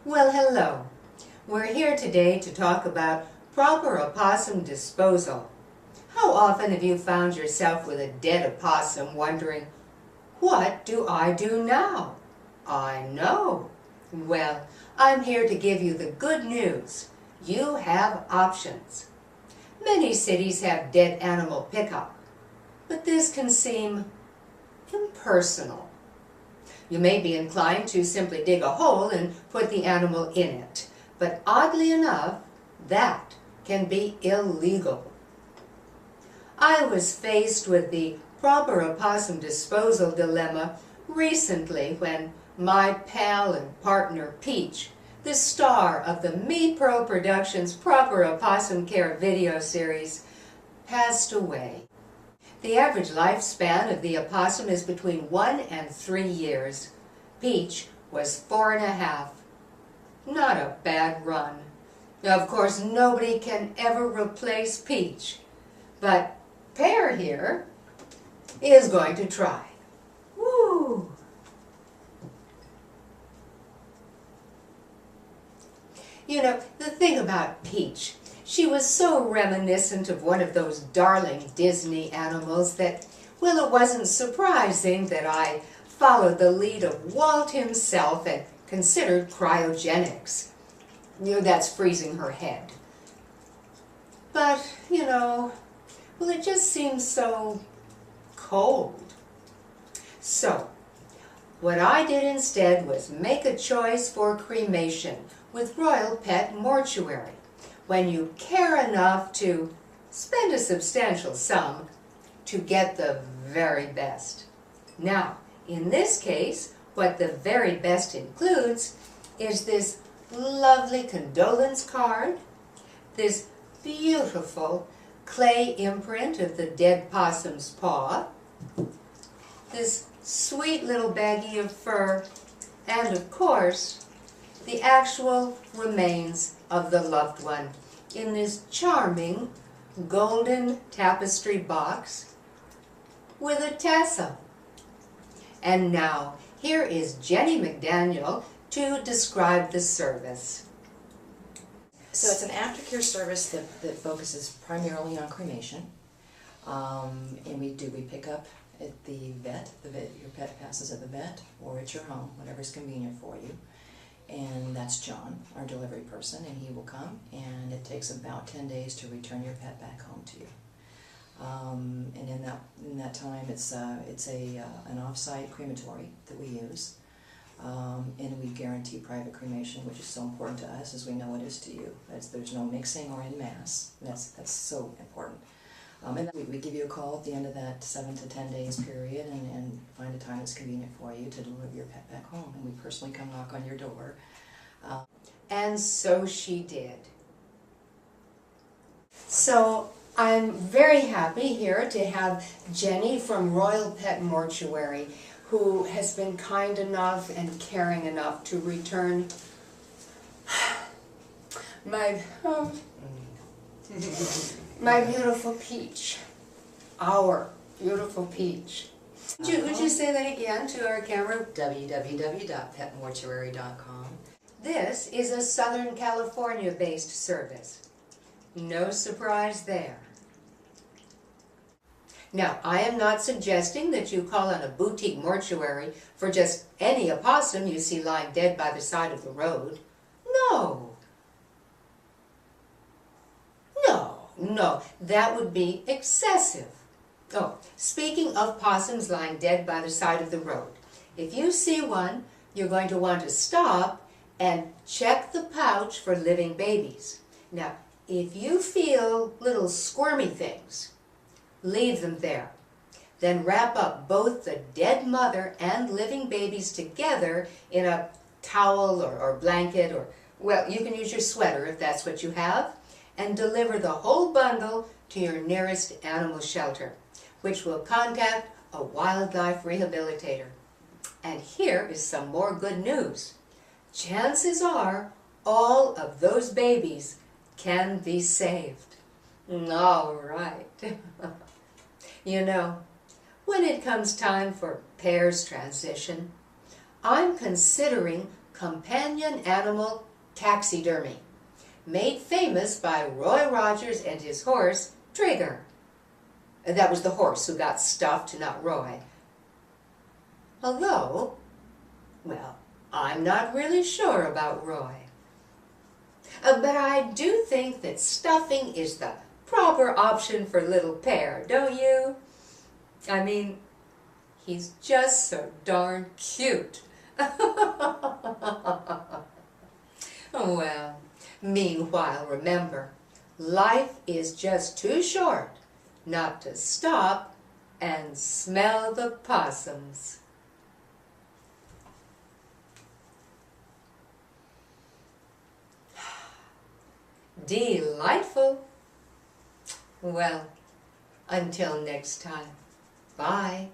Well, hello. We're here today to talk about proper opossum disposal. How often have you found yourself with a dead opossum wondering, what do I do now? I know. Well, I'm here to give you the good news. You have options. Many cities have dead animal pickup, but this can seem impersonal. You may be inclined to simply dig a hole and put the animal in it, but oddly enough, that can be illegal. I was faced with the proper opossum disposal dilemma recently when my pal and partner Peach, the star of the Me Pro Productions Proper Opossum Care video series, passed away. The average lifespan of the opossum is between 1 and 3 years. Peach was 4.5. Not a bad run. Of course, nobody can ever replace Peach, but Pear here is going to try. Woo! You know, the thing about Peach, she was so reminiscent of one of those darling Disney animals that, well, it wasn't surprising that I followed the lead of Walt himself and considered cryogenics. You know, that's freezing her head. But, well, it just seems so cold. So, what I did instead was make a choice for cremation with Royal Pet Mortuary. When you care enough to spend a substantial sum to get the very best. Now, in this case, what the very best includes is this lovely condolence card, this beautiful clay imprint of the dead possum's paw, this sweet little baggie of fur, and of course, the actual remains of the loved one in this charming golden tapestry box with a tassel. And now, here is Jenny McDaniel to describe the service. So it's an aftercare service that focuses primarily on cremation. And we pick up at the vet. Your pet passes at the vet or at your home, whatever's convenient for you. And that's John, our delivery person, and he will come, and it takes about 10 days to return your pet back home to you. And in that time, it's an off-site crematory that we use, and we guarantee private cremation, which is so important to us, as we know it is to you. There's no mixing or in mass. That's so important. And then we give you a call at the end of that 7 to 10 days period and find a time that's convenient for you to deliver your pet back home. And we personally come knock on your door. And so she did. So I'm very happy here to have Jenny from Royal Pet Mortuary, who has been kind enough and caring enough to return my beautiful Peach. Our beautiful Peach. Would you say that again to our camera? www.petmortuary.com. This is a Southern California-based service. No surprise there. Now, I am not suggesting that you call on a boutique mortuary for just any opossum you see lying dead by the side of the road. No, that would be excessive. Oh, speaking of possums lying dead by the side of the road, if you see one, you're going to want to stop and check the pouch for living babies. Now, if you feel little squirmy things, leave them there. Then wrap up both the dead mother and living babies together in a towel or blanket, or, well, you can use your sweater if that's what you have, and deliver the whole bundle to your nearest animal shelter, which will contact a wildlife rehabilitator. And here is some more good news. Chances are all of those babies can be saved. All right. You know, when it comes time for Pear's transition, I'm considering companion animal taxidermy, made famous by Roy Rogers and his horse, Trigger. That was the horse who got stuffed, not Roy. Although, well, I'm not really sure about Roy. But I do think that stuffing is the proper option for little Pear, don't you? I mean, he's just so darn cute. Well, meanwhile, remember, life is just too short not to stop and smell the possums. Delightful. Well, until next time, bye.